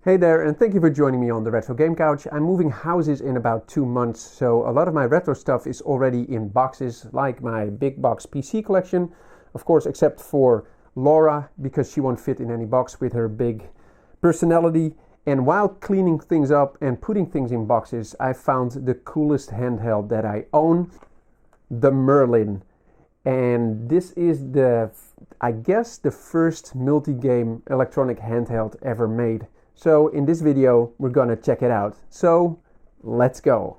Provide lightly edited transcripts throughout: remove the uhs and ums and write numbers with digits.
Hey there, and thank you for joining me on the Retro Game Couch. I'm moving houses in about 2 months, so a lot of my retro stuff is already in boxes, like my big box PC collection, of course, except for Laura, because she won't fit in any box with her big personality. And while cleaning things up and putting things in boxes, I found the coolest handheld that I own, the MERLIN. And this is I guess the first multi-game electronic handheld ever made. So in this video, we're gonna check it out. So let's go.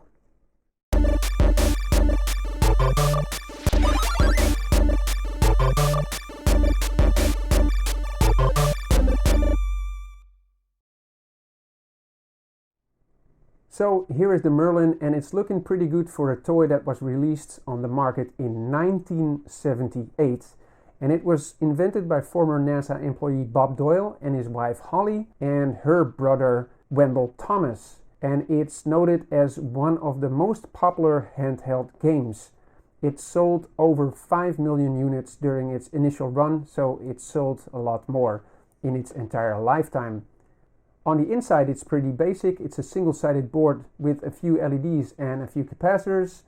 So here is the MERLIN, and it's looking pretty good for a toy that was released on the market in 1978. And it was invented by former NASA employee Bob Doyle and his wife Holly and her brother Wendell Thomas. And it's noted as one of the most popular handheld games. It sold over 5 million units during its initial run, so it sold a lot more in its entire lifetime. On the inside, it's pretty basic. It's a single-sided board with a few LEDs and a few capacitors.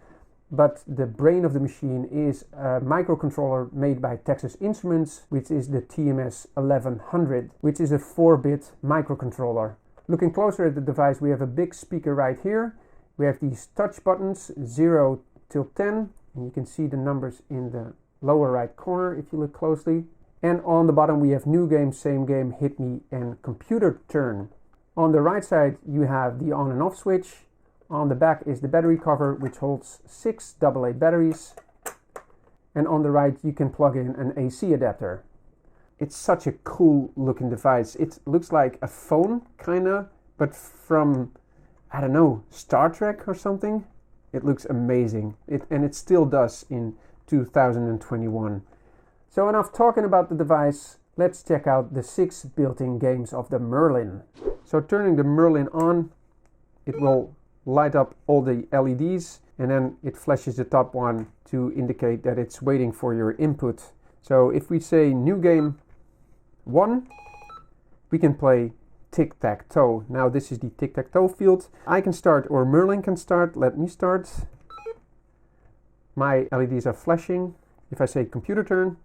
But the brain of the machine is a microcontroller made by Texas Instruments, which is the TMS 1100, which is a 4-bit microcontroller. Looking closer at the device, we have a big speaker right here. We have these touch buttons, 0 till 10, and you can see the numbers in the lower right corner if you look closely. And on the bottom we have new game, same game, hit me, and computer turn. On the right side you have the on and off switch. On the back is the battery cover, which holds 6 AA batteries. And on the right you can plug in an AC adapter. It's such a cool looking device. It looks like a phone, kinda, but from, I don't know, Star Trek or something. It looks amazing. And it still does in 2021. So enough talking about the device. Let's check out the 6 built-in games of the MERLIN. So turning the MERLIN on, it will light up all the LEDs, and then it flashes the top one to indicate that it's waiting for your input. So if we say new game 1, we can play Tic Tac Toe. Now this is the Tic Tac Toe field. I can start, or MERLIN can start. Let me start. My LEDs are flashing. If I say computer turn,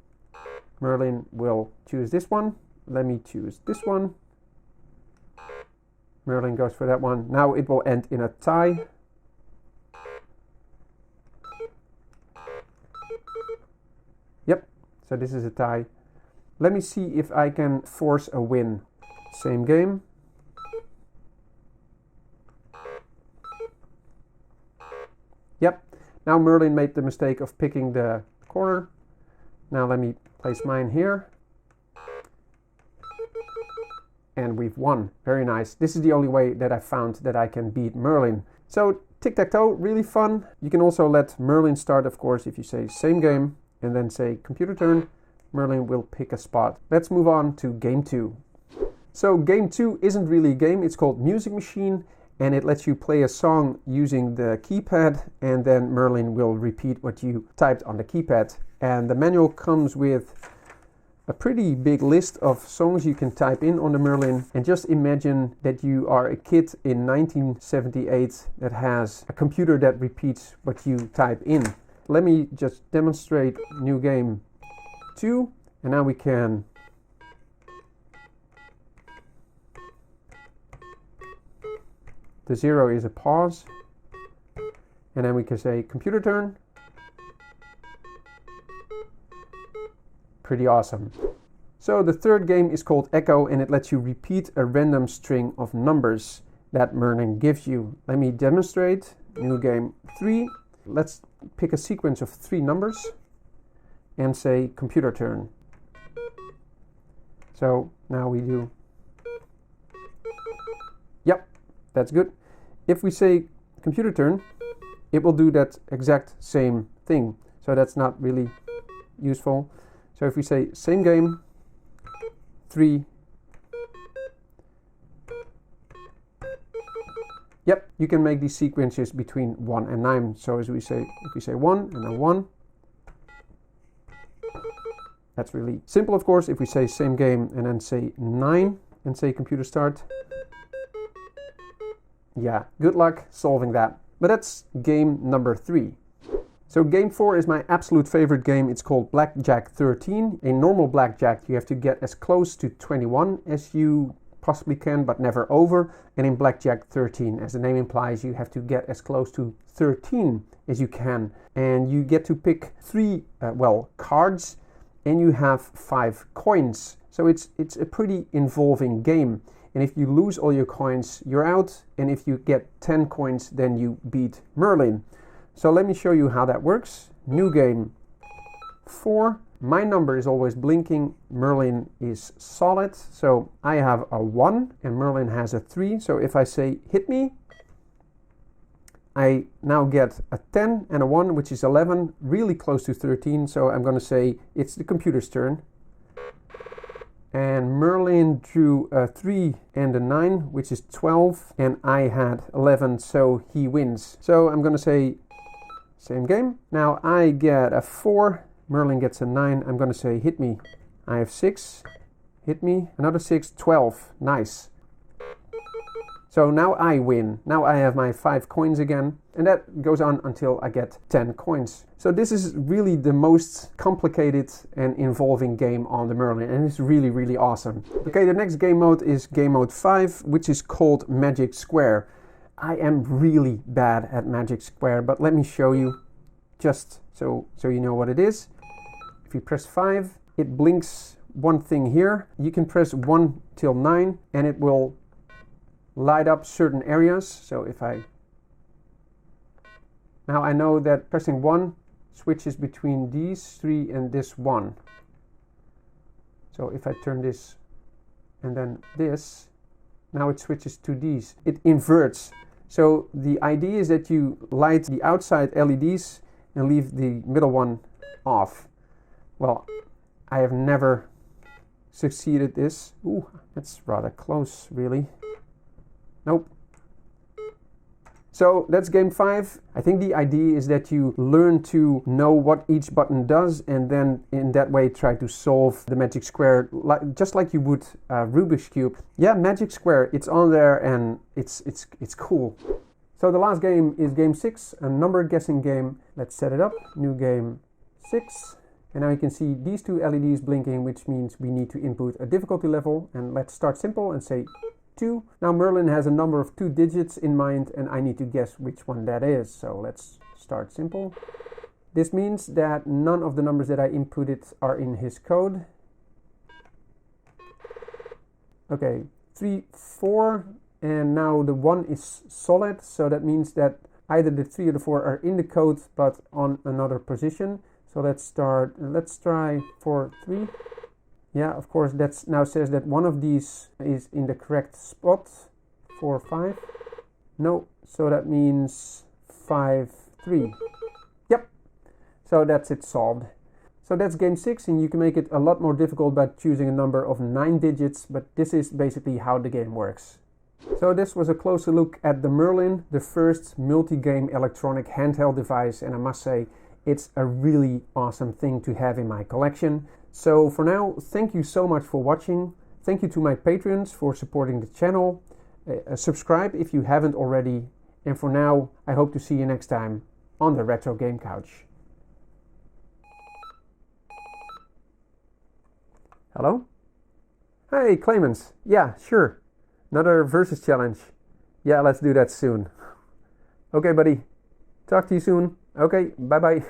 MERLIN will choose this one. Let me choose this one. MERLIN goes for that one. Now it will end in a tie. Yep, so this is a tie. Let me see if I can force a win. Same game. Yep, now MERLIN made the mistake of picking the corner. Now let me place mine here. And we've won. Very nice. This is the only way that I found that I can beat MERLIN. So tic-tac-toe, really fun. You can also let MERLIN start, of course, if you say same game and then say computer turn, MERLIN will pick a spot. Let's move on to game 2. So game 2 isn't really a game, it's called Music Machine, and it lets you play a song using the keypad, and then MERLIN will repeat what you typed on the keypad. And the manual comes with a pretty big list of songs you can type in on the MERLIN, and just imagine that you are a kid in 1978 that has a computer that repeats what you type in. Let me just demonstrate new game 2, and now we can the 0 is a pause, and then we can say computer turn. Pretty awesome. So the third game is called Echo, and it lets you repeat a random string of numbers that MERLIN gives you. Let me demonstrate. New game 3. Let's pick a sequence of 3 numbers and say computer turn. So now we do. Yep, that's good. If we say computer turn, it will do that exact same thing. So that's not really useful. So if we say same game 3, yep, you can make these sequences between 1 and 9. So as we say, if we say 1 and then 1, that's really simple. Of course, if we say same game and then say 9 and say computer start, Yeah, good luck solving that. But that's game number 3. So game 4 is my absolute favorite game. It's called Blackjack 13. In normal blackjack, you have to get as close to 21 as you possibly can, but never over. And in Blackjack 13, as the name implies, you have to get as close to 13 as you can. And you get to pick 3, cards, and you have 5 coins. So it's a pretty involving game. And if you lose all your coins, you're out. And if you get 10 coins, then you beat Merlin. So let me show you how that works. New game 4. My number is always blinking. Merlin is solid. So I have a 1 and Merlin has a 3. So if I say hit me, I now get a 10 and a 1, which is 11, really close to 13. So I'm going to say it's the computer's turn. And Merlin drew a 3 and a 9, which is 12. And I had 11, so he wins. So I'm going to say same game. Now I get a 4. Merlin gets a 9. I'm going to say hit me. I have 6. Hit me. Another 6. 12. Nice. So now I win. Now I have my 5 coins again. And that goes on until I get 10 coins. So this is really the most complicated and involving game on the Merlin. And it's really, really awesome. Okay, the next game mode is game mode 5, which is called Magic Square. I am really bad at Magic Square, but let me show you just so you know what it is. If you press 5, it blinks one thing here. You can press 1 till 9 and it will light up certain areas. So if now I know that pressing 1 switches between these 3 and this 1. So if I turn this and then this, now it switches to these. It inverts. So the idea is that you light the outside LEDs and leave the middle one off. Well, I have never succeeded this. Ooh, that's rather close, really. Nope. So that's game 5. I think the idea is that you learn to know what each button does and then in that way try to solve the Magic Square just like you would Rubik's Cube. Yeah, Magic Square, it's on there and it's cool. So the last game is game 6, a number guessing game. Let's set it up. New game 6. And now you can see these 2 LEDs blinking, which means we need to input a difficulty level. And let's start simple and say 2. Now Merlin has a number of 2 digits in mind and I need to guess which one that is. So let's start simple. This means that none of the numbers that I inputted are in his code. Okay, 3, 4, and now the 1 is solid. So that means that either the 3 or the 4 are in the code but on another position. So let's try for 3. Yeah, of course, that now says that one of these is in the correct spot. 4, 5. No, so that means 5, 3. Yep, so that's it solved. So that's game 6, and you can make it a lot more difficult by choosing a number of 9 digits, but this is basically how the game works. So this was a closer look at the Merlin, the first multi-game electronic handheld device, and I must say, it's a really awesome thing to have in my collection. So for now, thank you so much for watching. Thank you to my patrons for supporting the channel. Subscribe if you haven't already. And for now, I hope to see you next time on the Retro Game Couch. Hello? Hey, Clemens. Yeah, sure. Another versus challenge. Yeah, let's do that soon. Okay, buddy. Talk to you soon. Okay, bye-bye.